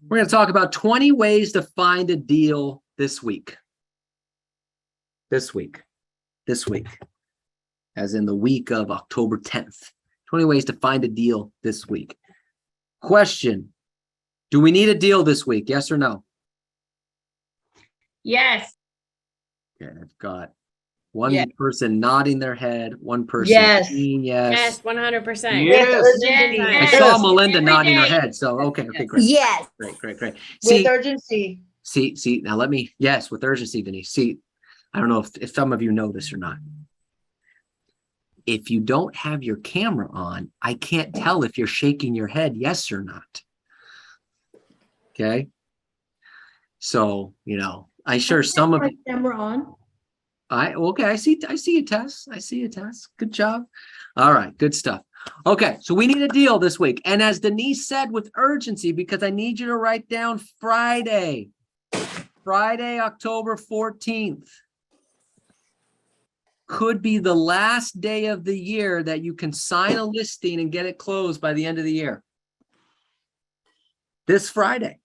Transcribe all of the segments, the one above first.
We're going to talk about 20 ways to find a deal this week. This week, as in the week of October 10th. 20 ways to find a deal this week. Question: do we need a deal this week? Yes or no? Yes. Okay, I've got one person nodding their head, one person saying yes. Yes, 100%. Yes. Urgency. I Yes. saw Melinda Every nodding her day. head. So, okay, great. Yes. Great. With See, urgency. now let me, yes, with urgency, Denise. See, I don't know if some of you know this or not. If you don't have your camera on, I can't tell if you're shaking your head yes or not. Okay. So, I'm sure some of you. Camera on. Okay, I see you, Tess. I see you, Tess. Good job. All right, good stuff. Okay, so we need a deal this week. And as Denise said, with urgency, because I need you to write down Friday, October 14th. Could be the last day of the year that you can sign a listing and get it closed by the end of the year. This Friday.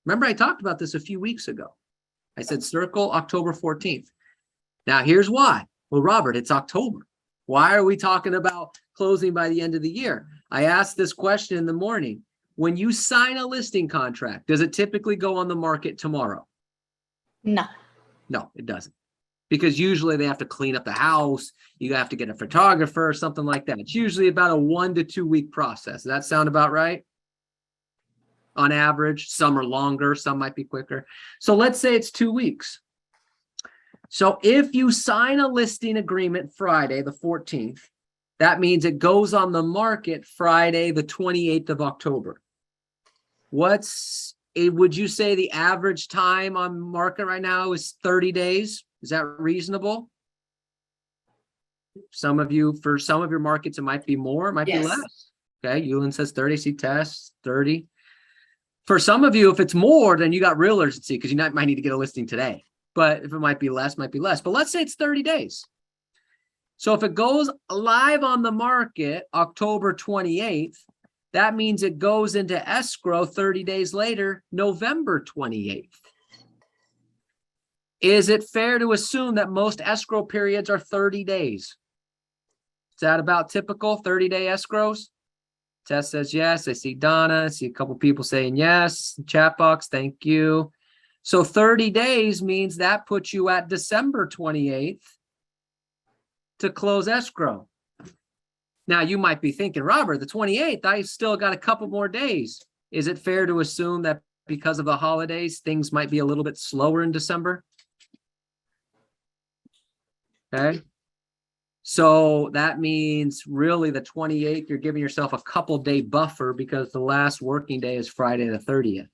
Remember, I talked about this a few weeks ago. I said circle October 14th. Now, here's why. Well, Robert, it's October. Why are we talking about closing by the end of the year? I asked this question in the morning. When you sign a listing contract, does it typically go on the market tomorrow? No. No, it doesn't. Because usually they have to clean up the house. You have to get a photographer or something like that. It's usually about a 1 to 2 week process. Does that sound about right? On average, some are longer, some might be quicker. So let's say it's 2 weeks. So if you sign a listing agreement Friday, the 14th, that means it goes on the market Friday, the 28th of October. Would you say the average time on market right now is 30 days? Is that reasonable? For some of your markets, it might be more, it might be less. Okay, Yulin says 30, see Tess, 30. For some of you, if it's more, then you got real urgency because you might need to get a listing today. But if it might be less, might be less. But let's say it's 30 days. So if it goes live on the market October 28th, that means it goes into escrow 30 days later, November 28th. Is it fair to assume that most escrow periods are 30 days? Is that about typical 30-day escrows? Tess says yes. I see Donna. I see a couple people saying yes. Chat box, thank you. So 30 days means that puts you at December 28th to close escrow. Now you might be thinking, Robert, the 28th, I still got a couple more days. Is it fair to assume that because of the holidays, things might be a little bit slower in December? Okay. So that means really the 28th, you're giving yourself a couple day buffer because the last working day is Friday the 30th.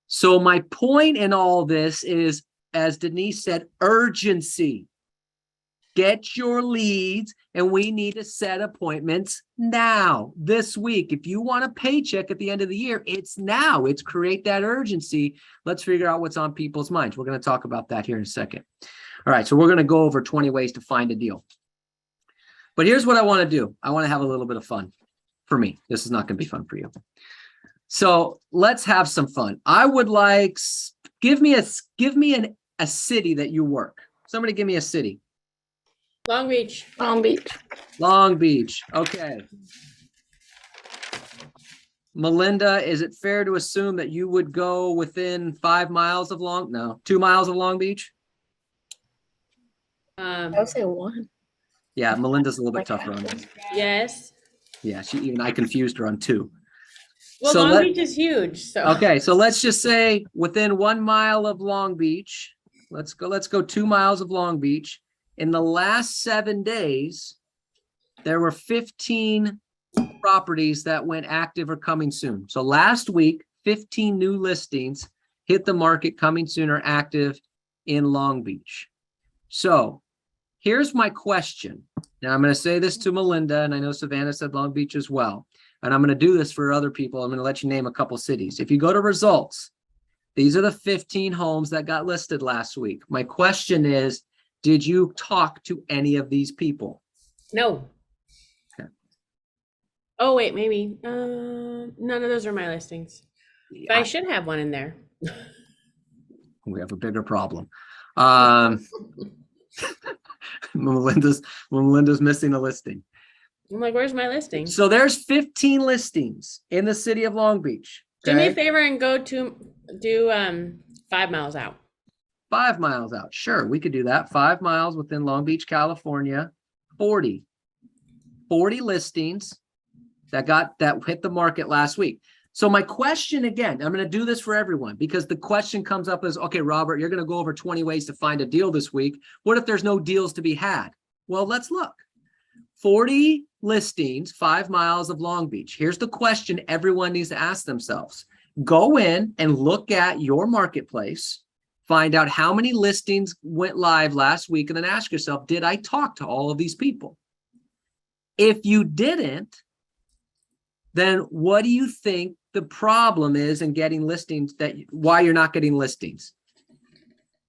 So my point in all this is, as Denise said, urgency. Get your leads, and we need to set appointments now, this week. If you want a paycheck at the end of the year, it's now. It's create that urgency. Let's figure out what's on people's minds. We're going to talk about that here in a second. All right, so we're going to go over 20 ways to find a deal. But here's what I want to do. I want to have a little bit of fun. For me, this is not going to be fun for you. So let's have some fun. I would like, give me a city that you work. Somebody give me a city. Long Beach. Long Beach. Okay. Melinda, is it fair to assume that you would go within 2 miles of Long Beach? I would say 1. Yeah, Melinda's a little bit tougher on this. Yes. Yeah, I confused her on 2. Well, So Long Beach is huge. So okay, so let's just say within 1 mile of Long Beach. Let's go 2 miles of Long Beach. In the last 7 days, there were 15 properties that went active or coming soon. So last week, 15 new listings hit the market, coming soon or active in Long Beach. So here's my question. Now I'm going to say this to Melinda, and I know Savannah said Long Beach as well. And I'm going to do this for other people. I'm going to let you name a couple cities. If you go to results, these are the 15 homes that got listed last week. My question is, did you talk to any of these people? no. Okay. Oh, wait, maybe. None of those are my listings. But I should have one in there. We have a bigger problem. Um, Melinda's missing a listing. I'm like, where's my listing? So there's 15 listings in the city of Long Beach. Do me a Okay? favor and go to do 5 miles out. 5 miles out. Sure, we could do that. 5 miles within Long Beach, California. 40 listings that hit the market last week. So my question again, I'm going to do this for everyone because the question comes up as, okay, Robert, you're going to go over 20 ways to find a deal this week. What if there's no deals to be had? Well, let's look. 40 listings, 5 miles of Long Beach. Here's the question everyone needs to ask themselves. Go in and look at your marketplace, find out how many listings went live last week, and then ask yourself, did I talk to all of these people? If you didn't, then what do you think the problem is in getting listings, why you're not getting listings?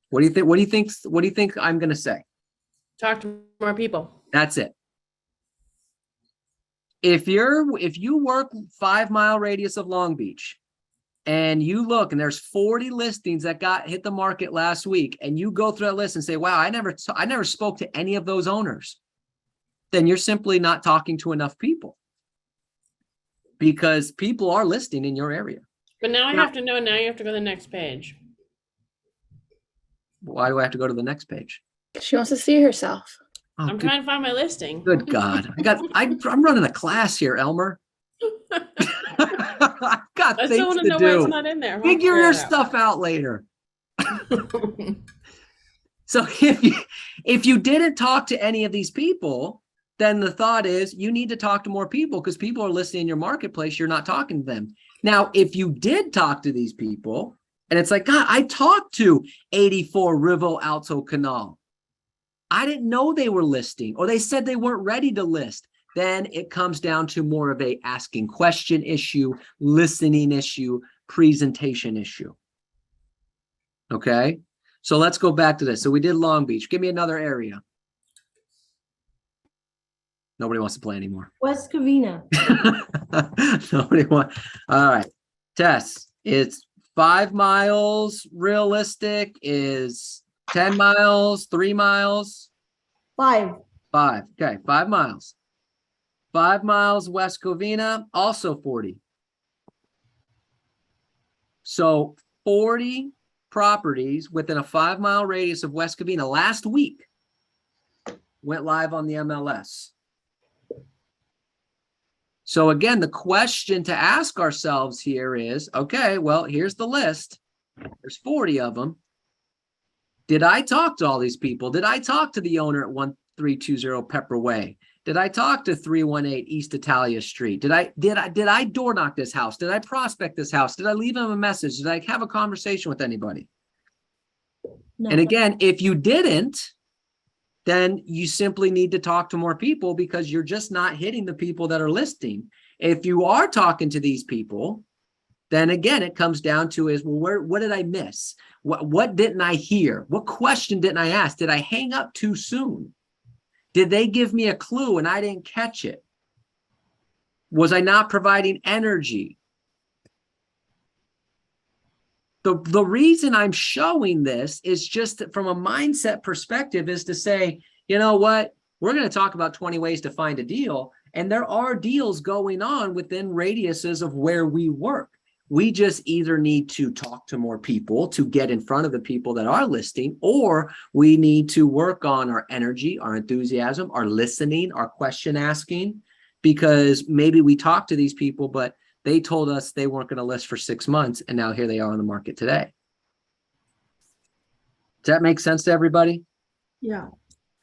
What do you think? What do you think I'm going to say? Talk to more people. That's it. If you work 5 mile radius of Long Beach and you look and there's 40 listings that hit the market last week, and you go through that list and say, wow, I never spoke to any of those owners, then you're simply not talking to enough people. Because people are listing in your area. But now I have to know, now you have to go to the next page. Why do I have to go to the next page? She wants to see herself. Oh, I'm trying to find my listing. Good God. I'm running a class here, Elmer. I've got I things still want to to know why it's do. not in there. Figure your stuff out later. So if you didn't talk to any of these people, then the thought is you need to talk to more people because people are listening in your marketplace. You're not talking to them. Now, if you did talk to these people and it's like, God, I talked to 84 Rivo Alto Canal. I didn't know they were listing, or they said they weren't ready to list. Then it comes down to more of a asking question issue, listening issue, presentation issue. Okay. So let's go back to this. So we did Long Beach. Give me another area. Nobody wants to play anymore. West Covina. Nobody wants. All right. Tess, it's 5 miles realistic, is 10 miles, 3 miles? 5. 5. Okay, 5 miles. 5 miles West Covina, also 40. So 40 properties within a 5 mile radius of West Covina last week went live on the MLS. So again, the question to ask ourselves here is, okay, well, here's the list. There's 40 of them. Did I talk to all these people? Did I talk to the owner at 1320 Pepper Way? Did I talk to 318 East Italia Street? Did I door knock this house? Did I prospect this house? Did I leave him a message? Did I have a conversation with anybody? No. And again, if you didn't, then you simply need to talk to more people because you're just not hitting the people that are listing. If you are talking to these people, then again, it comes down to is, well, what did I miss? What didn't I hear? What question didn't I ask? Did I hang up too soon? Did they give me a clue and I didn't catch it? Was I not providing energy? The reason I'm showing this is just from a mindset perspective is to say, you know what? We're going to talk about 20 ways to find a deal. And there are deals going on within radiuses of where we work. We just either need to talk to more people to get in front of the people that are listing, or we need to work on our energy, our enthusiasm, our listening, our question asking, because maybe we talked to these people, but they told us they weren't going to list for 6 months, and now here they are on the market today. Does that make sense to everybody? Yeah.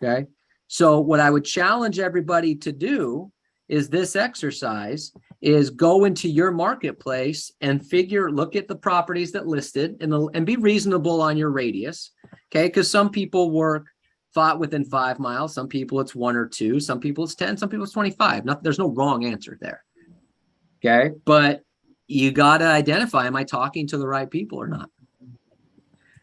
Okay. So what I would challenge everybody to do is this exercise is go into your marketplace and look at the properties that listed and be reasonable on your radius. Okay. Because some people work within 5 miles. Some people it's 1 or 2. Some people it's 10. Some people it's 25. There's no wrong answer there. Okay. But you got to identify, am I talking to the right people or not?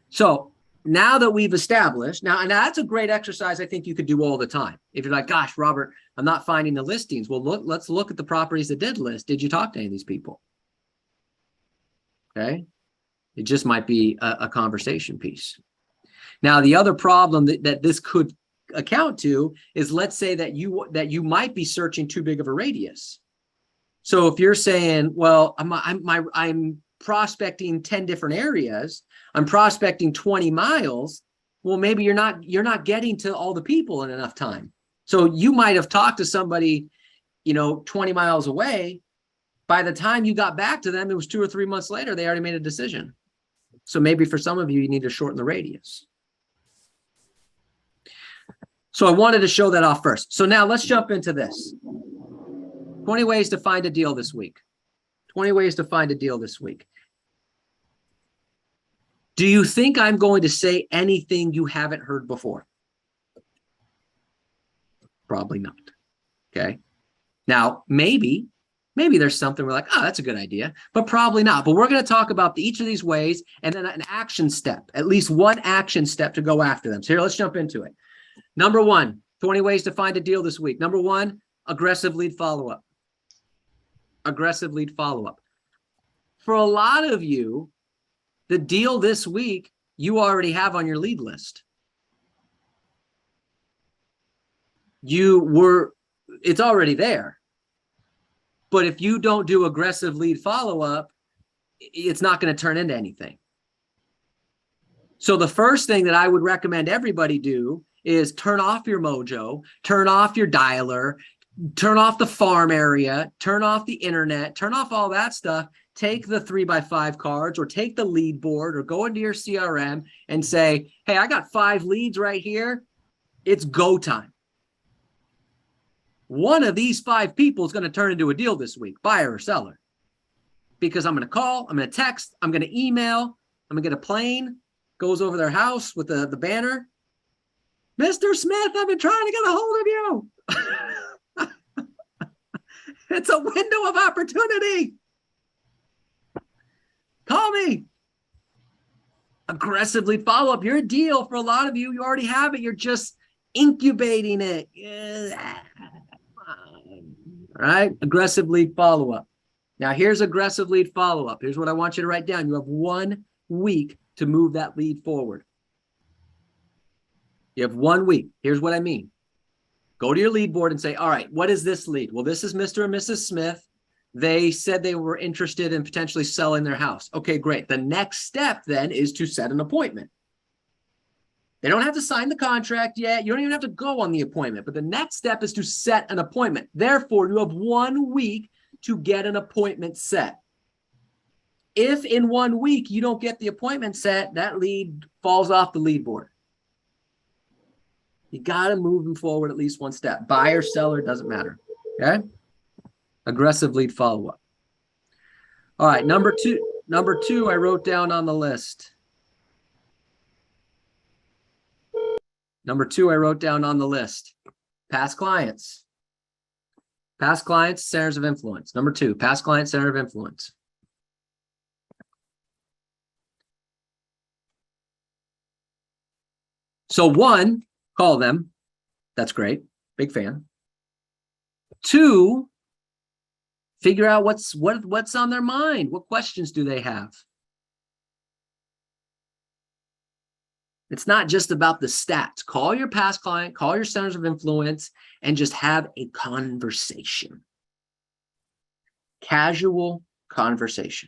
So now that we've established, now that's a great exercise I think you could do all the time. If you're like, gosh, Robert, I'm not finding the listings. Well, let's look at the properties that did list. Did you talk to any of these people? Okay. It just might be a conversation piece. Now, the other problem that this could account to is, let's say that you might be searching too big of a radius. So if you're saying, well, I'm prospecting 10 different areas, I'm prospecting 20 miles. Well, maybe you're not getting to all the people in enough time. So you might have talked to somebody, 20 miles away. By the time you got back to them, it was 2 or 3 months later, they already made a decision. So maybe for some of you, you need to shorten the radius. So I wanted to show that off first. So now let's jump into this. 20 ways to find a deal this week. 20 ways to find a deal this week. Do you think I'm going to say anything you haven't heard before? Probably not. Okay. Now, maybe there's something we're like, oh, that's a good idea, but probably not. But we're going to talk about each of these ways and then an action step, at least one action step to go after them. So here, let's jump into it. Number 1, 20 ways to find a deal this week. Number 1, aggressive lead follow-up. Aggressive lead follow-up. For a lot of you, the deal this week, you already have on your lead list. It's already there. But if you don't do aggressive lead follow-up, it's not going to turn into anything. So the first thing that I would recommend everybody do is turn off your mojo, turn off your dialer, turn off the farm area, turn off the internet, turn off all that stuff. Take the 3x5 cards or take the lead board or go into your CRM and say, hey, I got 5 leads right here. It's go time. One of these 5 people is going to turn into a deal this week, buyer or seller, because I'm going to call, I'm going to text, I'm going to email, I'm going to get a plane, goes over their house with the banner. Mr. Smith, I've been trying to get a hold of you. It's a window of opportunity. Call me. Aggressively follow up. You're a deal for a lot of you. You already have it. You're just incubating it. All right. Aggressive lead follow up. Now here's aggressive lead follow up. Here's what I want you to write down. You have 1 week to move that lead forward. You have 1 week. Here's what I mean. Go to your lead board and say, all right, what is this lead? Well, this is Mr. and Mrs. Smith. They said they were interested in potentially selling their house. Okay, great. The next step then is to set an appointment. They don't have to sign the contract yet. You don't even have to go on the appointment, but the next step is to set an appointment. Therefore, you have 1 week to get an appointment set. If in 1 week you don't get the appointment set, that lead falls off the lead board. You got to move them forward at least 1 step. Buyer, seller, doesn't matter. Okay? Aggressive lead follow-up. All right, number two, I wrote down on the list. Number 2, I wrote down on the list. Past clients. Past clients, centers of influence. Number 2, past client, center of influence. So 1, call them. That's great. Big fan. 2, figure out what's on their mind. What questions do they have? It's not just about the stats. Call your past client, call your centers of influence, and just have a conversation. Casual conversation.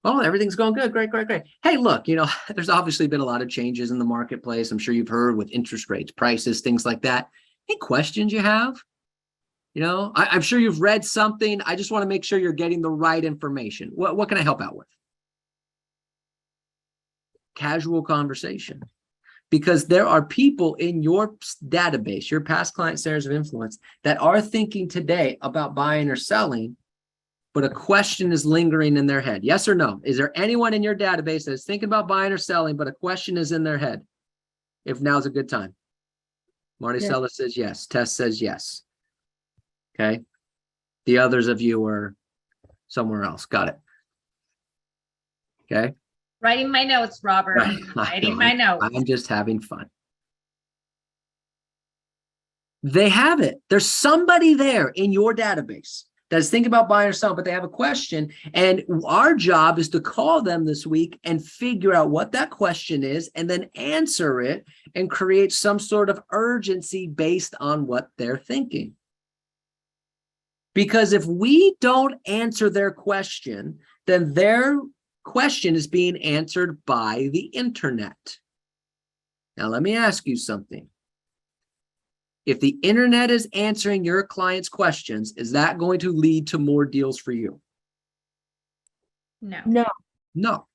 Oh, everything's going good. Great, great, great. Hey, look, there's obviously been a lot of changes in the marketplace. I'm sure you've heard with interest rates, prices, things like that. Any questions you have? I'm sure you've read something. I just want to make sure you're getting the right information. What can I help out with? Casual conversation. Because there are people in your database, your past client centers of influence, that are thinking today about buying or selling, but a question is lingering in their head. Yes or no? Is there anyone in your database that's thinking about buying or selling, but a question is in their head? If now's a good time. Marticela says yes. Tess says yes. Okay. The others of you are somewhere else. Got it. Okay. Writing my notes, Robert. I Writing know, my notes. I'm just having fun. They have it. There's somebody there in your database that is thinking about buying or selling, but they have a question. And our job is to call them this week and figure out what that question is and then answer it and create some sort of urgency based on what they're thinking. Because if we don't answer their question, then their question is being answered by the internet. Now, let me ask you something. If the internet is answering your client's questions, is that going to lead to more deals for you? No. No. No.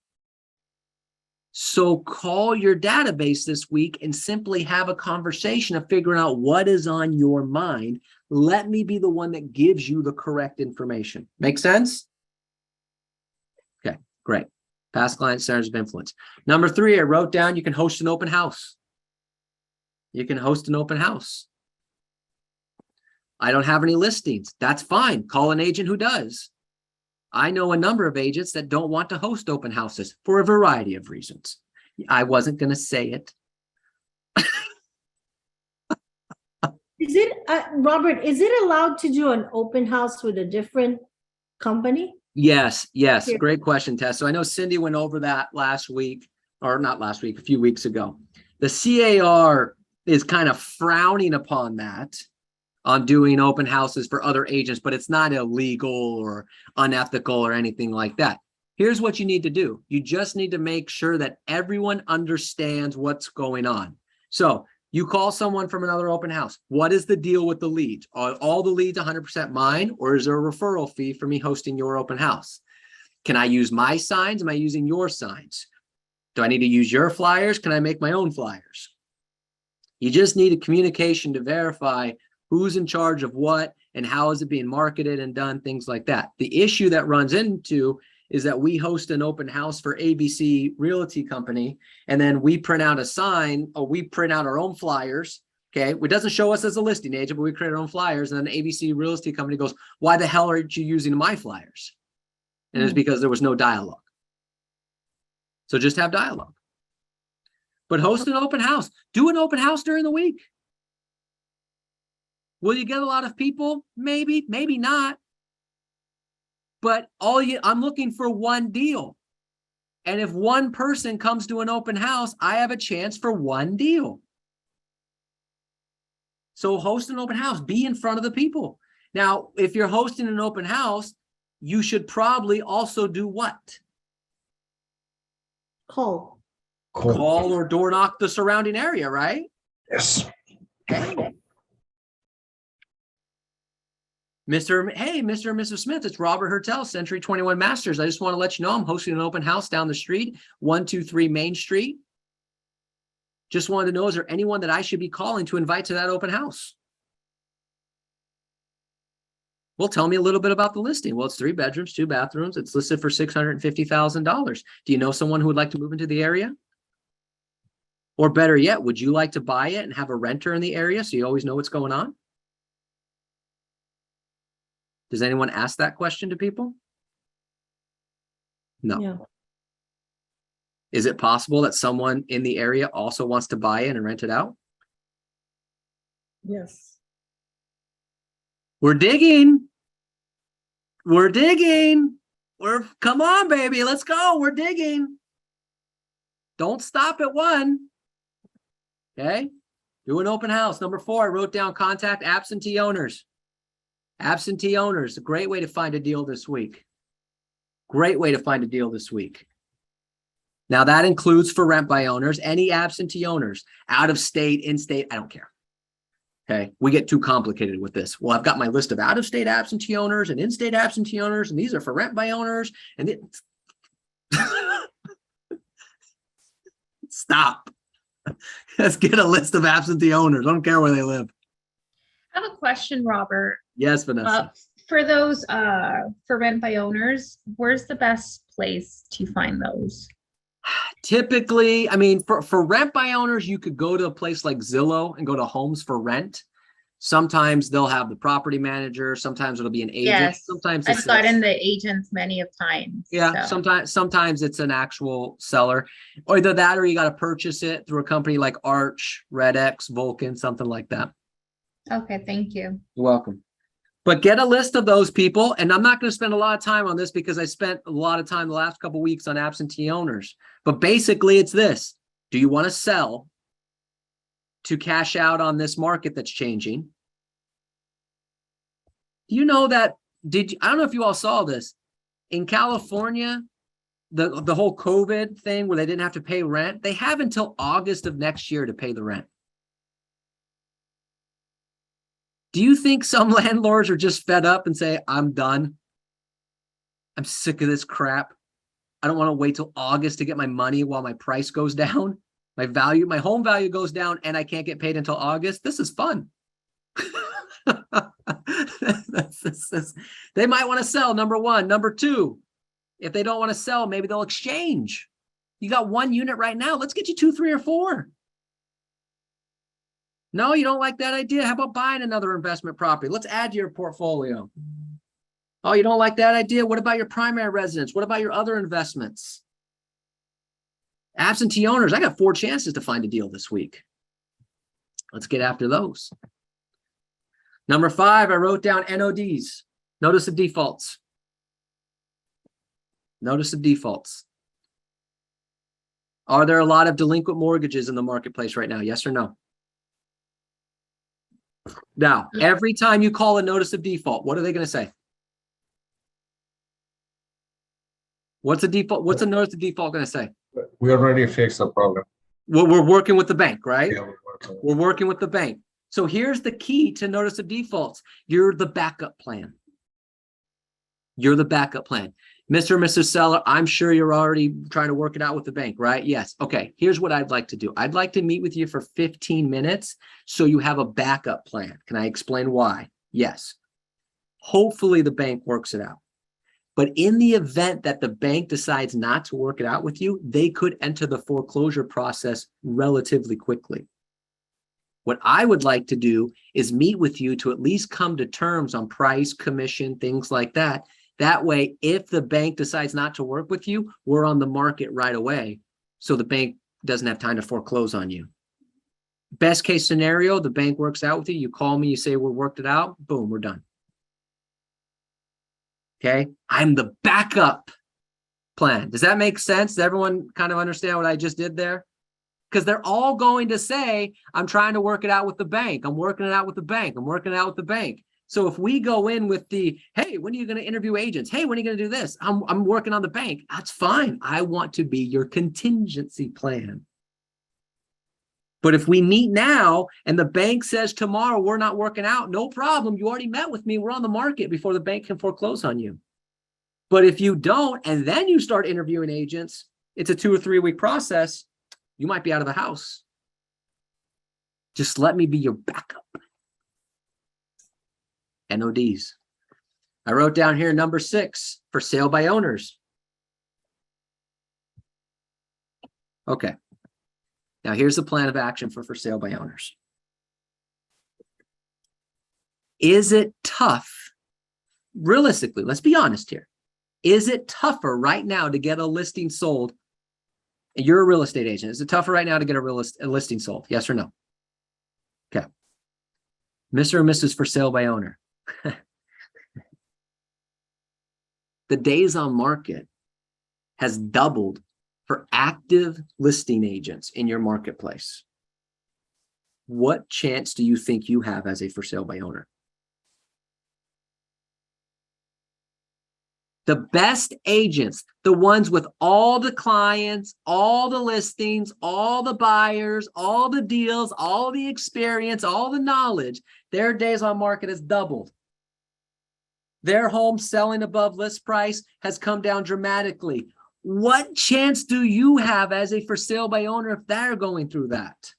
So call your database this week and simply have a conversation of figuring out what is on your mind. Let me be the one that gives you the correct information. Make sense? Okay, great. Past client centers of influence. Number 3, I wrote down you can host an open house. You can host an open house. I don't have any listings. That's fine. Call an agent who does. I know a number of agents that don't want to host open houses for a variety of reasons. I wasn't going to say it. Is it, Robert, is it allowed to do an open house with a different company? Yes, yes. Here. Great question, Tess. So I know Cindy went over that last week, or not last week, a few weeks ago. The CAR is kind of frowning upon that, on doing open houses for other agents, but it's not illegal or unethical or anything like that. Here's what you need to do. You just need to make sure that everyone understands what's going on. So you call someone from another open house. What is the deal with the leads? Are all the leads 100% mine, or is there a referral fee for me hosting your open house? Can I use my signs? Am I using your signs? Do I need to use your flyers? Can I make my own flyers? You just need a communication to verify who's in charge of what and how is it being marketed and done, things like that. The issue that runs into is that we host an open house for ABC Realty Company, and then we print out a sign, or we print out our own flyers. Okay, it doesn't show us as a listing agent, but we create our own flyers, and then ABC Realty Company goes, "Why the hell aren't you using my flyers?" And it's because there was no dialogue. So just have dialogue. But host an open house. Do an open house during the week. Will you get a lot of people? Maybe, maybe not. But I'm looking for one deal. And if one person comes to an open house, I have a chance for one deal. So host an open house, be in front of the people. Now, if you're hosting an open house, you should probably also do what? Call. Call or door knock the surrounding area, right? Yes. Okay. Mr. and Mrs. Smith, it's Robert Hertel, Century 21 Masters. I just want to let you know I'm hosting an open house down the street, 123 Main Street. Just wanted to know, is there anyone that I should be calling to invite to that open house? Well, tell me a little bit about the listing. Well, it's 3 bedrooms, 2 bathrooms. It's listed for $650,000. Do you know someone who would like to move into the area? Or better yet, would you like to buy it and have a renter in the area so you always know what's going on? Does anyone ask that question to people? No. Yeah. Is it possible that someone in the area also wants to buy it and rent it out? Yes. We're digging. We're digging. Come on, baby. Let's go. We're digging. Don't stop at 1. Okay. Do an open house. Number 4, I wrote down contact absentee owners. Absentee owners, a great way to find a deal this week. Great way to find a deal this week. Now that includes for rent by owners, any absentee owners, out of state, in state, I don't care. Okay, we get too complicated with this. Well, I've got my list of out of state absentee owners and in-state absentee owners, and these are for rent by owners. And stop. Let's get a list of absentee owners. I don't care where they live. I have a question, Robert. Yes, Vanessa. For those for rent by owners, where's the best place to find those? Typically, I mean, for rent by owners, you could go to a place like Zillow and go to Homes for Rent. Sometimes they'll have the property manager, sometimes it'll be an agent, Yes, sometimes I've it's gotten the agents many of times. yeah, so. sometimes it's an actual seller, or either that or you got to purchase it through a company like Arch, RedX, Vulcan, something like that. Okay, thank you. You're welcome. But get a list of those people, and I'm not going to spend a lot of time on this because I spent a lot of time the last couple of weeks on absentee owners. But basically, it's this: do you want to sell to cash out on this market that's changing? You know that I don't know if you all saw this in California, the whole COVID thing where they didn't have to pay rent. They have until August of next year to pay the rent. Do you think some landlords are just fed up and say, I'm done? I'm sick of this crap. I don't want to wait till August to get my money while my price goes down. My home value goes down and I can't get paid until August. This is fun. They might want to sell, number one. Number two, if they don't want to sell, maybe they'll exchange. You got one unit right now. Let's get you 2, 3, or 4. No, you don't like that idea. How about buying another investment property? Let's add to your portfolio. Oh, you don't like that idea? What about your primary residence? What about your other investments? Absentee owners, I got 4 chances to find a deal this week. Let's get after those. Number 5, I wrote down NODs, notice of defaults. Notice of defaults. Are there a lot of delinquent mortgages in the marketplace right now? Yes or no? Now, every time you call a notice of default, what are they going to say? What's a default? What's a notice of default going to say? We already fixed the problem. Well, we're working with the bank, right? Yeah, We're working with the bank. So here's the key to notice of defaults. You're the backup plan. You're the backup plan. Mr. and Mrs. Seller, I'm sure you're already trying to work it out with the bank, right? Yes. Okay. Here's what I'd like to do. I'd like to meet with you for 15 minutes so you have a backup plan. Can I explain why? Yes. Hopefully the bank works it out. But in the event that the bank decides not to work it out with you, they could enter the foreclosure process relatively quickly. What I would like to do is meet with you to at least come to terms on price, commission, things like that. That way, if the bank decides not to work with you, we're on the market right away. So the bank doesn't have time to foreclose on you. Best case scenario, the bank works out with you. You call me, you say, we worked it out. Boom, we're done. Okay. I'm the backup plan. Does that make sense? Does everyone kind of understand what I just did there? Because they're all going to say, I'm trying to work it out with the bank. I'm working it out with the bank. I'm working it out with the bank. So if we go in with the, hey, when are you going to interview agents? Hey, when are you going to do this? I'm working on the bank. That's fine. I want to be your contingency plan. But if we meet now and the bank says tomorrow we're not working out, no problem. You already met with me. We're on the market before the bank can foreclose on you. But if you don't, and then you start interviewing agents, it's a 2 or 3 week process. You might be out of the house. Just let me be your backup. NODs. I wrote down here number 6 for sale by owners. Okay. Now here's the plan of action for sale by owners. Is it tough? Realistically, let's be honest here. Is it tougher right now to get a listing sold? You're a real estate agent. Is it tougher right now to get a listing sold? Yes or no? Okay. Mr. and Mrs. for sale by owner. The days on market has doubled for active listing agents in your marketplace. What chance do you think you have as a for sale by owner? The best agents, the ones with all the clients, all the listings, all the buyers, all the deals, all the experience, all the knowledge, their days on market has doubled. Their home selling above list price has come down dramatically. What chance do you have as a for sale by owner if they're going through that?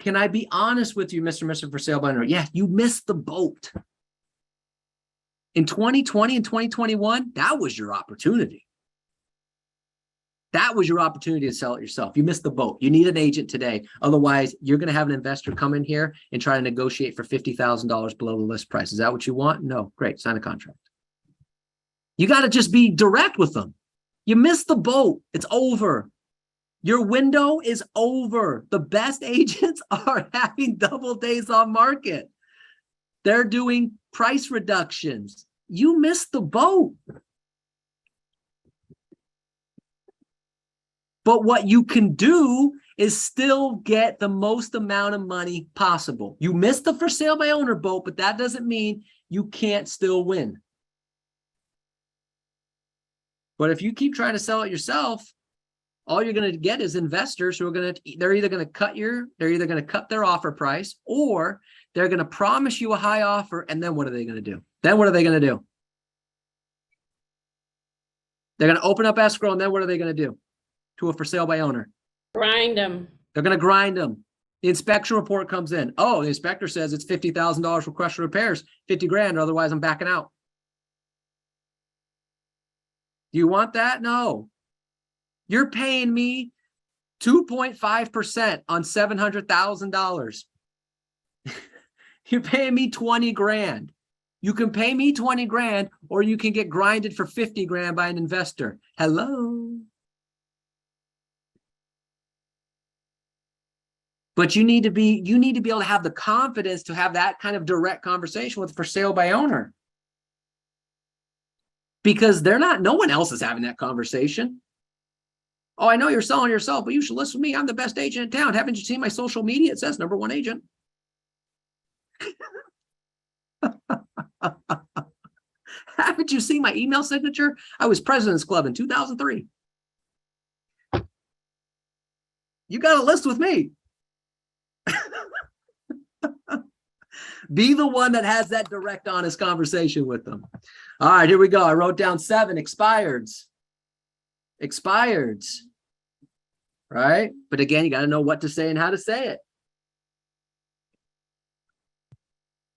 Can I be honest with you, Mr. and Mrs. for sale by owner? Yeah, you missed the boat. In 2020 and 2021, that was your opportunity. That was your opportunity to sell it yourself. You missed the boat. You need an agent today. Otherwise, you're going to have an investor come in here and try to negotiate for $50,000 below the list price. Is that what you want? No. Great. Sign a contract. You got to just be direct with them. You missed the boat. It's over. Your window is over. The best agents are having double days on market. They're doing price reductions. You missed the boat. But what you can do is still get the most amount of money possible. You missed the for sale by owner boat, but that doesn't mean you can't still win. But if you keep trying to sell it yourself, all you're going to get is investors who are they're either going to cut their offer price, or they're going to promise you a high offer. And then what are they going to do? Then what are they going to do? They're going to open up escrow, and then what are they going to do to a for sale by owner? Grind them. They're going to grind them. The inspection report comes in. Oh, the inspector says it's $50,000 for question repairs, 50 grand, or otherwise I'm backing out. Do you want that? No. You're paying me 2.5% on $700,000. You're paying me 20 grand. You can pay me 20 grand, or you can get grinded for 50 grand by an investor. Hello. But you need to be able to have the confidence to have that kind of direct conversation with for sale by owner. Because no one else is having that conversation. Oh, I know you're selling yourself, but you should listen to me. I'm the best agent in town. Haven't you seen my social media? It says #1 agent. Haven't you seen my email signature? I was President's Club in 2003. You got a list with me. Be the one that has that direct, honest conversation with them. All right, here we go. I wrote down 7 expireds. Expireds. Right? But again, you got to know what to say and how to say it.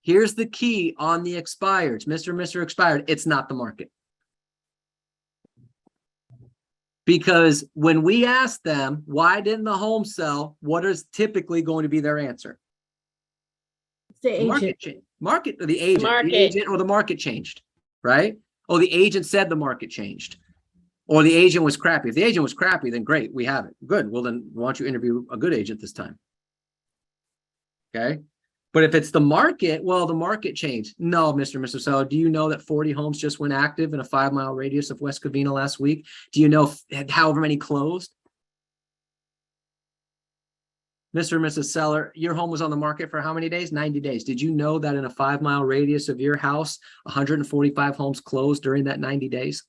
Here's the key on the expireds. Mr. Expired, it's not the market. Because when we ask them, why didn't the home sell? What is typically going to be their answer? The agent. Market or the agent. Market. The agent or the market changed, right? Oh, the agent said the market changed. Or the agent was crappy. If the agent was crappy, then great, we have it. Good. Well, then why don't you interview a good agent this time? Okay. But if it's the market, well, the market changed. No, Mr. Seller, do you know that 40 homes just went active in a 5-mile radius of West Covina last week? Do you know however many closed? Mr. and Mrs. Seller, your home was on the market for how many days? 90 days. Did you know that in a 5-mile radius of your house, 145 homes closed during that 90 days?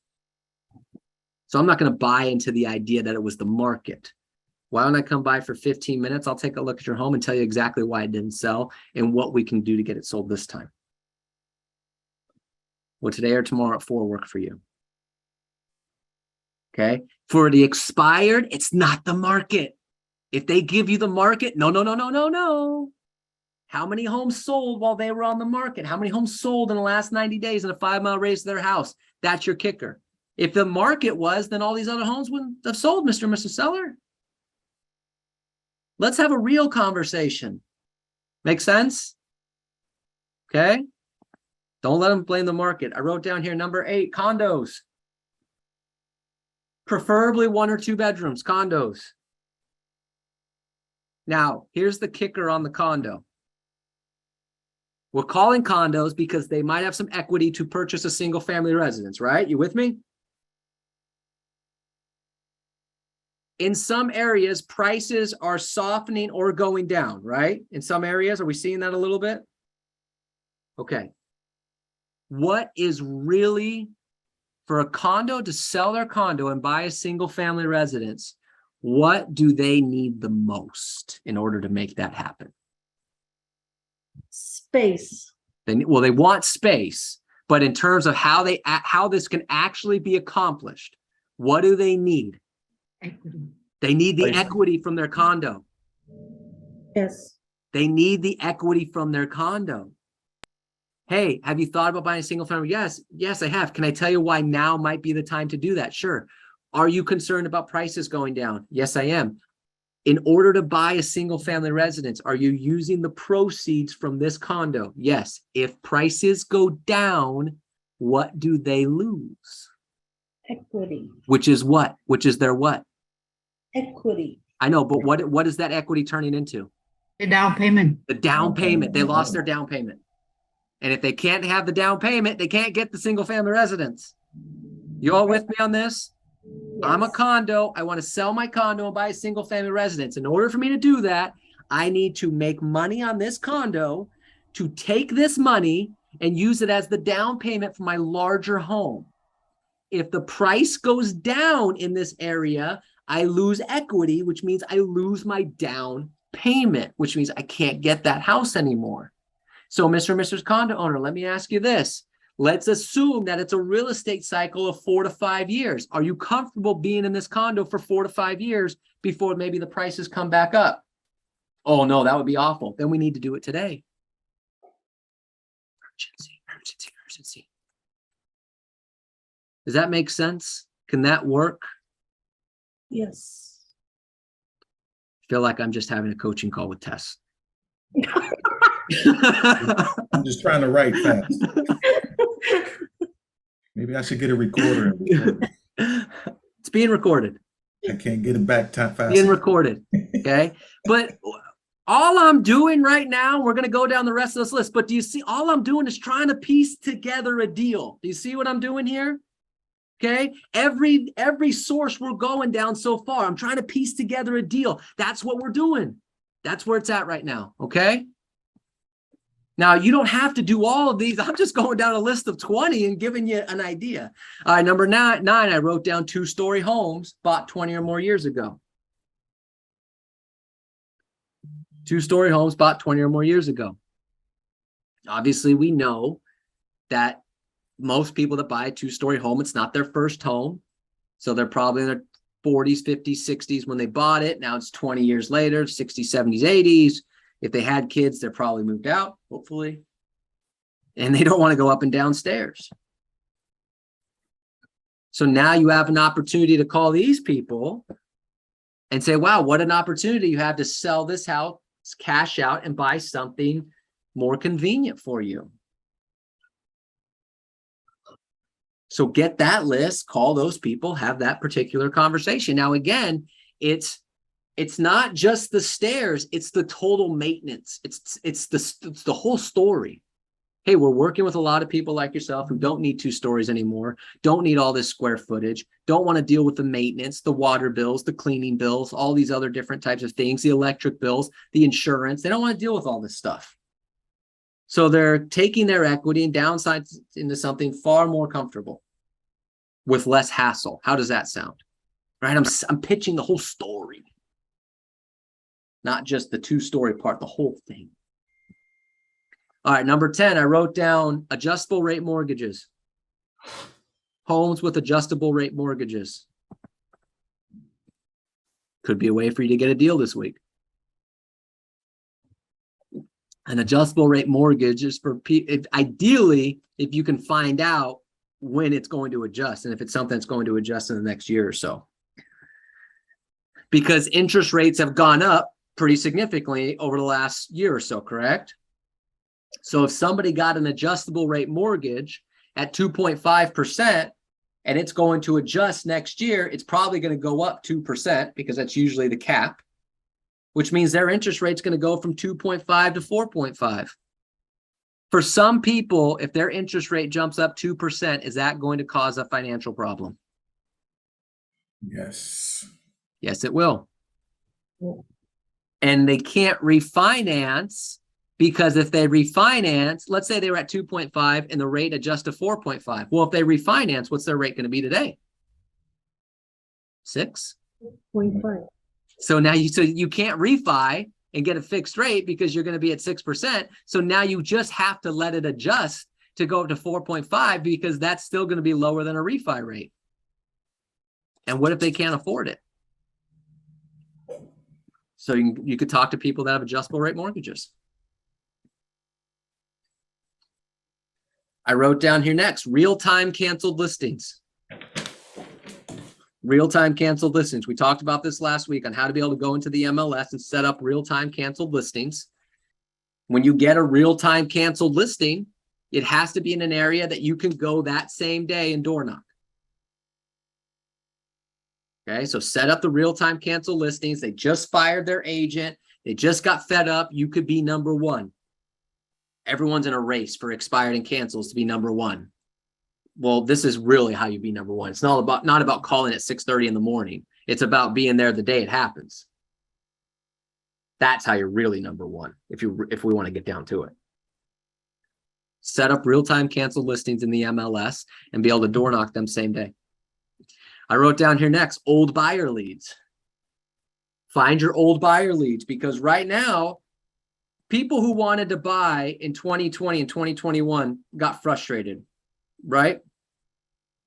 So I'm not going to buy into the idea that it was the market. Why don't I come by for 15 minutes? I'll take a look at your home and tell you exactly why it didn't sell and what we can do to get it sold this time. Will today or tomorrow at 4 work for you? Okay. For the expired, it's not the market. If they give you the market, no. How many homes sold while they were on the market? How many homes sold in the last 90 days in a 5-mile radius of their house? That's your kicker. If the market was, then all these other homes wouldn't have sold, Mr. and Mrs. Seller. Let's have a real conversation. Make sense? Okay. Don't let them blame the market. I wrote down here, number 8, condos. Preferably 1 or 2 bedrooms, condos. Now, here's the kicker on the condo. We're calling condos because they might have some equity to purchase a single family residence, right? You with me? In some areas, prices are softening or going down, right? In some areas, are we seeing that a little bit? Okay. What is really, for a condo to sell their condo and buy a single family residence, what do they need the most in order to make that happen? Space. They want space, but in terms of how this can actually be accomplished, what do they need? Equity. They need the equity from their condo. Yes. They need the equity from their condo. Hey, have you thought about buying a single family? Yes, I have. Can I tell you why now might be the time to do that? Sure. Are you concerned about prices going down? Yes, I am. In order to buy a single family residence, are you using the proceeds from this condo? Yes. If prices go down, what do they lose? Equity, Which is what? Which is their what? equity. I know, but what is that equity turning into? The down payment. The down payment. They lost their down payment. And if they can't have the down payment, they can't get the single family residence. You all with me on this? I'm a Yes. condo. I want to sell my condo and buy a single family residence. In order for me to do that, I need to make money on this condo to take this money and use it as the down payment for my larger home. If the price goes down in this area, I lose equity, which means I lose my down payment, which means I can't get that house anymore. So Mr. and Mrs. Condo owner, let me ask you this. Let's assume that it's a real estate cycle of 4 to 5 years. Are you comfortable being in this condo for 4 to 5 years before maybe the prices come back up? Oh no, that would be awful. Then we need to do it today. Urgency, urgency, urgency. Does that make sense? Can that work? Yes. I feel like I'm just having a coaching call with Tess. I'm just trying to write fast. Maybe I should get a recorder and record. It's being recorded. I can't get it back time fast. Being recorded. Okay. But all I'm doing right now, we're going to go down the rest of this list. But do you see, all I'm doing is trying to piece together a deal. Do you see what I'm doing here? Okay. Every source we're going down so far, I'm trying to piece together a deal. That's what we're doing. That's where it's at right now. Okay. Now, you don't have to do all of these. I'm just going down a list of 20 and giving you an idea. All right, number nine, I wrote down 2-story homes bought 20 or more years ago. 2-story homes bought 20 or more years ago. Obviously, we know that most people that buy a 2-story home, it's not their first home. So they're probably in their 40s, 50s, 60s when they bought it. Now it's 20 years later, 60s, 70s, 80s. If they had kids, they're probably moved out, hopefully. And they don't want to go up and down stairs. So now you have an opportunity to call these people and say, wow, what an opportunity you have to sell this house, cash out, and buy something more convenient for you. So get that list, call those people, have that particular conversation. Now, again, it's not just the stairs, it's the total maintenance. It's the whole story. Hey, we're working with a lot of people like yourself who don't need 2 stories anymore, don't need all this square footage, don't want to deal with the maintenance, the water bills, the cleaning bills, all these other different types of things, the electric bills, the insurance. They don't want to deal with all this stuff. So they're taking their equity and downside into something far more comfortable with less hassle. How does that sound? Right? I'm pitching the whole story. Not just the 2-story part, the whole thing. All right, number 10, I wrote down adjustable rate mortgages. Homes with adjustable rate mortgages. Could be a way for you to get a deal this week. An adjustable rate mortgage is for ideally, if you can find out when it's going to adjust and if it's something that's going to adjust in the next year or so. Because interest rates have gone up pretty significantly over the last year or so, correct? So if somebody got an adjustable rate mortgage at 2.5% and it's going to adjust next year, it's probably going to go up 2% because that's usually the cap, which means their interest rate's going to go from 2.5 to 4.5. For some people, if their interest rate jumps up 2%, is that going to cause a financial problem? Yes. Yes, it will. And they can't refinance because if they refinance, let's say they were at 2.5 and the rate adjusts to 4.5. Well, if they refinance, what's their rate going to be today? 6? 0.5. So now you can't refi and get a fixed rate because you're going to be at 6%. So now you just have to let it adjust to go up to 4.5 because that's still going to be lower than a refi rate. And what if they can't afford it? So you could talk to people that have adjustable rate mortgages. I wrote down here next, real-time canceled listings. Real-time canceled listings. We talked about this last week on how to be able to go into the MLS and set up real-time canceled listings. When you get a real-time canceled listing, it has to be in an area that you can go that same day and door knock. Okay, so set up the real-time cancel listings. They just fired their agent. They just got fed up. You could be number one. Everyone's in a race for expired and cancels to be number one. Well, this is really how you be number one. It's not about calling at 6:30 in the morning. It's about being there the day it happens. That's how you're really number one, if we want to get down to it. Set up real-time cancel listings in the MLS and be able to door knock them same day. I wrote down here next, old buyer leads. Find your old buyer leads, because right now, people who wanted to buy in 2020 and 2021 got frustrated, right?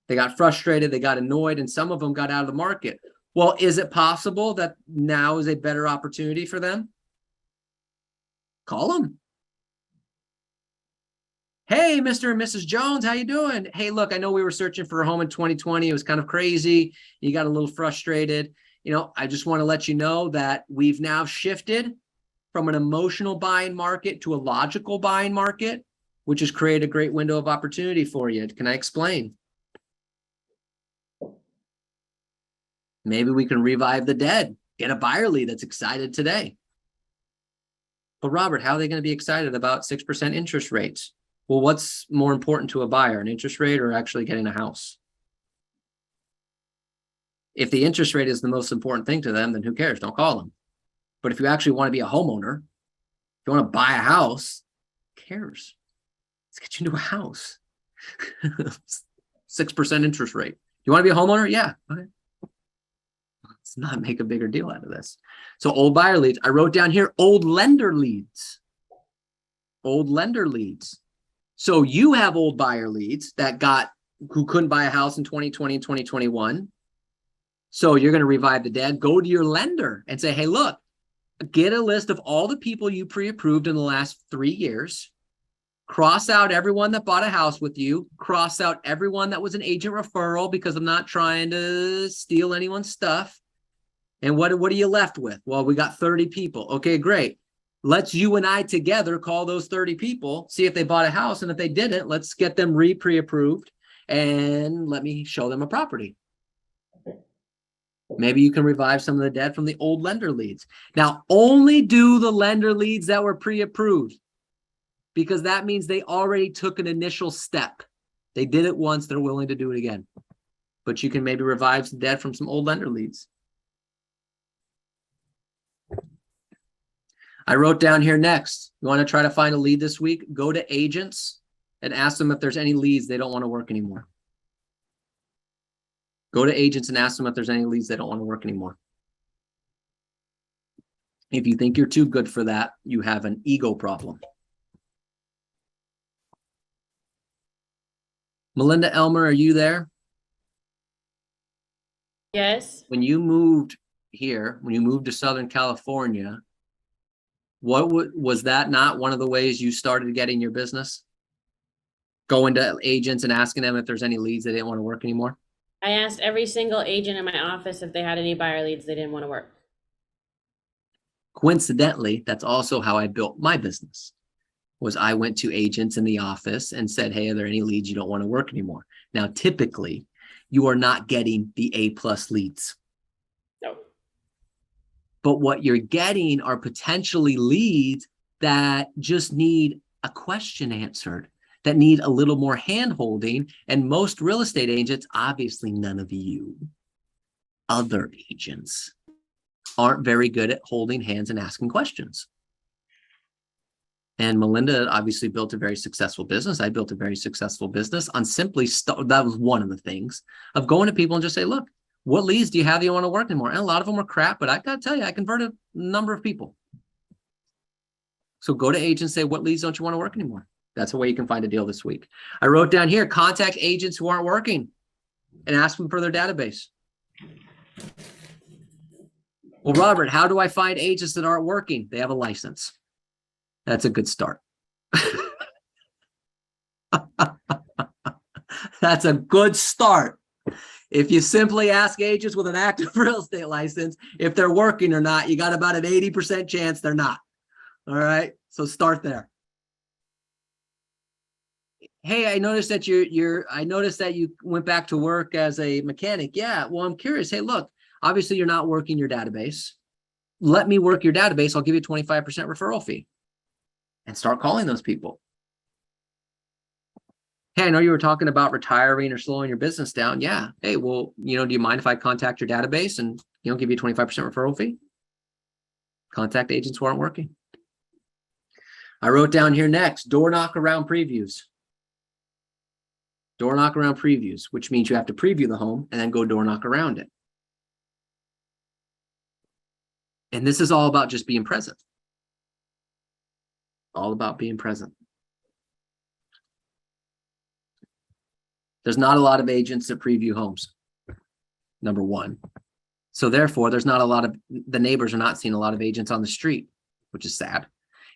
They got frustrated, they got annoyed, and some of them got out of the market. Well, is it possible that now is a better opportunity for them? Call them. Hey, Mr. and Mrs. Jones, how you doing? Hey, look, I know we were searching for a home in 2020. It was kind of crazy. You got a little frustrated. You know, I just want to let you know that we've now shifted from an emotional buying market to a logical buying market, which has created a great window of opportunity for you. Can I explain? Maybe we can revive the dead, get a buyer lead that's excited today. But Robert, how are they going to be excited about 6% interest rates? Well, what's more important to a buyer, an interest rate or actually getting a house? If the interest rate is the most important thing to them, then who cares? Don't call them. But if you actually want to be a homeowner, if you want to buy a house, who cares? Let's get you into a house. 6% interest rate. You want to be a homeowner? Yeah. Okay. Let's not make a bigger deal out of this. So old buyer leads. I wrote down here, old lender leads. Old lender leads. So you have old buyer leads who couldn't buy a house in 2020 and 2021. So you're going to revive the dead. Go to your lender and say, hey, look, get a list of all the people you pre-approved in the last 3 years. Cross out everyone that bought a house with you. Cross out everyone that was an agent referral, because I'm not trying to steal anyone's stuff. And what are you left with? Well, we got 30 people. Okay, great. Let's you and I together call those 30 people, see if they bought a house. And if they didn't, let's get them pre-approved and let me show them a property. Maybe you can revive some of the dead from the old lender leads. Now, only do the lender leads that were pre-approved, because that means they already took an initial step. They did it once, they're willing to do it again. But you can maybe revive some dead from some old lender leads. I wrote down here next, you want to try to find a lead this week? Go to agents and ask them if there's any leads they don't want to work anymore. Go to agents and ask them if there's any leads they don't want to work anymore. If you think you're too good for that, you have an ego problem. Melinda Elmer, are you there? Yes. When you moved here, when you moved to Southern California, was that not one of the ways you started getting your business? Going to agents and asking them if there's any leads they didn't want to work anymore? I asked every single agent in my office if they had any buyer leads they didn't want to work. Coincidentally, that's also how I built my business. Was I went to agents in the office and said, hey, are there any leads you don't want to work anymore? Now, typically, you are not getting the A+ leads. No. But what you're getting are potentially leads that just need a question answered, that need a little more hand-holding. And most real estate agents, obviously none of you, other agents, aren't very good at holding hands and asking questions. And Melinda obviously built a very successful business. I built a very successful business on simply, that was one of the things, of going to people and just say, look, what leads do you have that you want to work anymore? And a lot of them were crap, but I got to tell you, I converted a number of people. So go to agents and say, what leads don't you want to work anymore? That's a way you can find a deal this week. I wrote down here, contact agents who aren't working and ask them for their database. Well, Robert, how do I find agents that aren't working? They have a license. That's a good start. That's a good start. If you simply ask agents with an active real estate license if they're working or not, you got about an 80% chance they're not. All right, so start there. Hey, I noticed that I noticed that you went back to work as a mechanic. Yeah, well, I'm curious. Hey, look, obviously you're not working your database. Let me work your database. I'll give you a 25% referral fee. And start calling those people. Hey, I know you were talking about retiring or slowing your business down. Yeah. Hey, well, do you mind if I contact your database and, give you a 25% referral fee? Contact agents who aren't working. I wrote down here next, door knock around previews. Door knock around previews, which means you have to preview the home and then go door knock around it. And this is all about just being present. All about being present. There's not a lot of agents that preview homes, number one. So therefore, there's not a lot of, the neighbors are not seeing a lot of agents on the street, which is sad.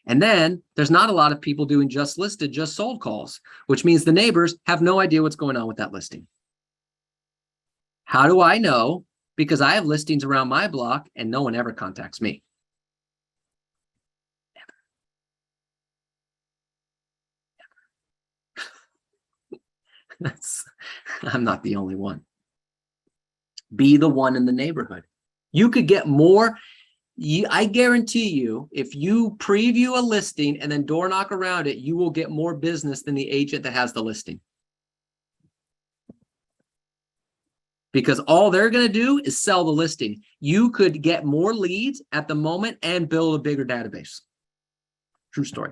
And then there's not a lot of people doing just listed, just sold calls, which means the neighbors have no idea what's going on with that listing. How do I know? Because I have listings around my block and no one ever contacts me. I'm not the only one. Be the one in the neighborhood. You could get more. I guarantee you, if you preview a listing and then door knock around it, you will get more business than the agent that has the listing. Because all they're going to do is sell the listing. You could get more leads at the moment and build a bigger database. True story.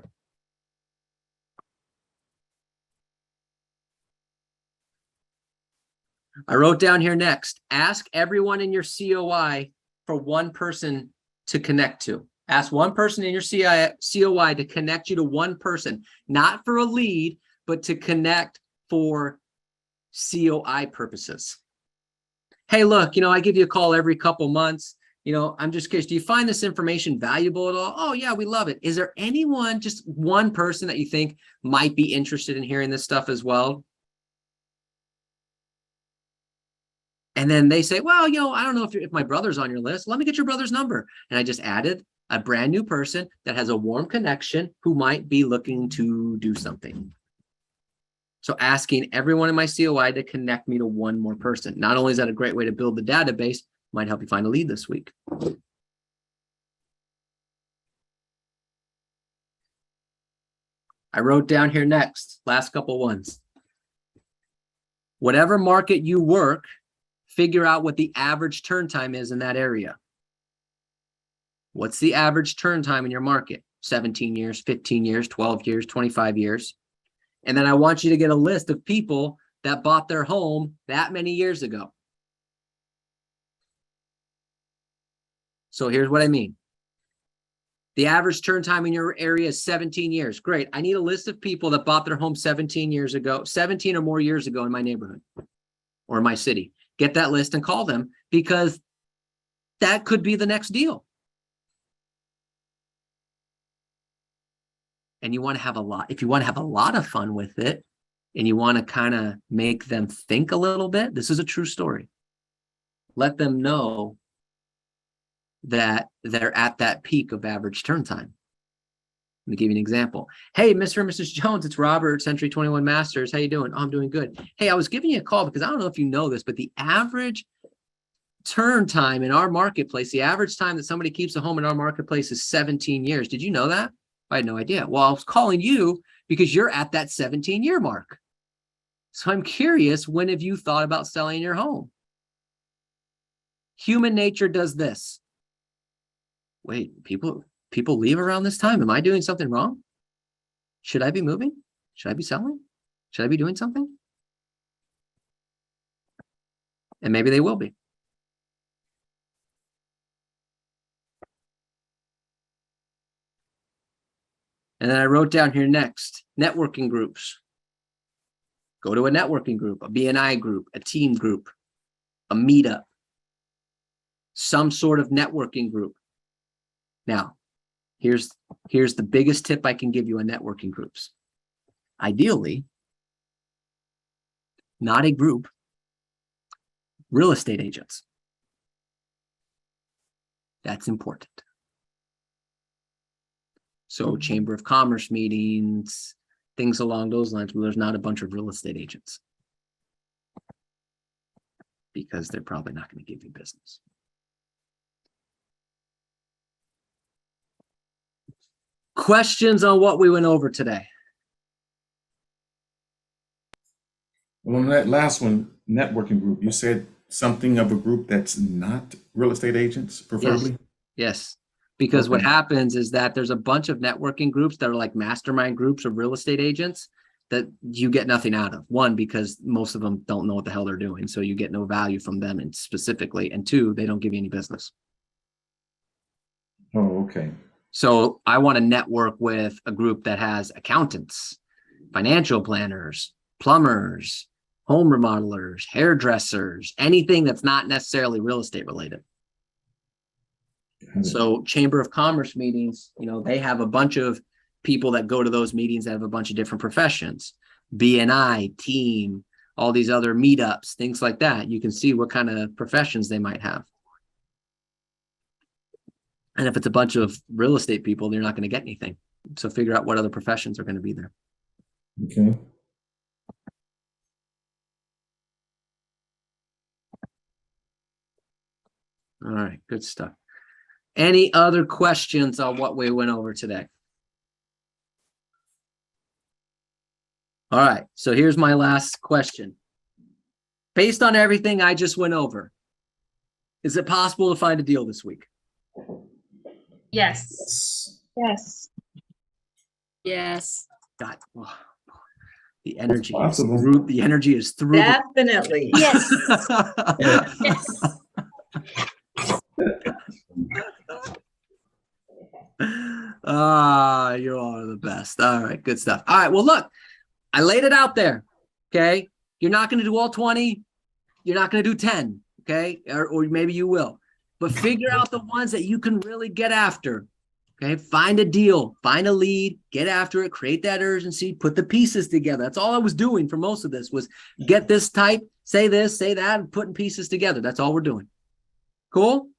I wrote down here next, ask everyone in your COI for one person to connect to. Ask one person in your COI to connect you to one person, not for a lead, but to connect for COI purposes. Hey, look, I give you a call every couple months. I'm just curious, do you find this information valuable at all? Oh, yeah, we love it. Is there anyone, just one person that you think might be interested in hearing this stuff as well? And then they say, well, I don't know if my brother's on your list. Let me get your brother's number. And I just added a brand new person that has a warm connection who might be looking to do something. So asking everyone in my COI to connect me to one more person. Not only is that a great way to build the database, might help you find a lead this week. I wrote down here next, last couple ones. Whatever market you work, figure out what the average turn time is in that area. What's the average turn time in your market? 17 years, 15 years, 12 years, 25 years. And then I want you to get a list of people that bought their home that many years ago. So here's what I mean. The average turn time in your area is 17 years. Great. I need a list of people that bought their home 17 years ago, 17 or more years ago in my neighborhood or in my city. Get that list and call them because that could be the next deal. And you want to have a lot, if you want to have a lot of fun with it and you want to kind of make them think a little bit, this is a true story. Let them know that they're at that peak of average turn time. Let me give you an example. Hey, Mr. and Mrs. Jones, it's Robert, Century 21 Masters. How you doing? Oh, I'm doing good. Hey, I was giving you a call because I don't know if you know this, but the average turn time in our marketplace, the average time that somebody keeps a home in our marketplace is 17 years. Did you know that? I had no idea. Well, I was calling you because you're at that 17-year mark. So I'm curious, when have you thought about selling your home? Human nature does this. Wait, people leave around this time. Am I doing something wrong? Should I be moving? Should I be selling? Should I be doing something? And maybe they will be. And then I wrote down here next, networking groups. Go to a networking group, a BNI group, a team group, a meetup, some sort of networking group. Now, here's the biggest tip I can give you on networking groups. Ideally, not a group, real estate agents. That's important. So Chamber of Commerce meetings, things along those lines where there's not a bunch of real estate agents. Because they're probably not going to give you business. Questions on what we went over today? Well, on that last one, networking group, you said something of a group that's not real estate agents, preferably? Yes. Because what Okay. happens is that there's a bunch of networking groups that are like mastermind groups of real estate agents that you get nothing out of. One, because most of them don't know what the hell they're doing. So you get no value from them and specifically. And two, they don't give you any business. Oh, okay. So I want to network with a group that has accountants, financial planners, plumbers, home remodelers, hairdressers, anything that's not necessarily real estate related. So Chamber of Commerce meetings, you know, they have a bunch of people that go to those meetings that have a bunch of different professions, BNI, team, all these other meetups, things like that. You can see what kind of professions they might have. And if it's a bunch of real estate people, you're not going to get anything. So figure out what other professions are going to be there. Okay. All right, good stuff. Any other questions on what we went over today? All right, so here's my last question. Based on everything I just went over, is it possible to find a deal this week? Yes. Yes. Yes. God, oh, the energy is Possible. through. The energy is through. Definitely. Yes. Yes. Ah, you are the best. All right, good stuff. All right, well, look, I laid it out there. Okay, you're not going to do all 20. You're not going to do 10. Okay, or maybe you will, but figure out the ones that you can really get after. Okay, find a deal, find a lead, get after it, create that urgency, put the pieces together. That's all I was doing for most of this was get this type, say this, say that, and putting pieces together. That's all we're doing. Cool?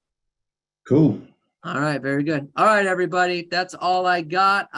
Cool. All right, very good. All right, everybody. That's all I got.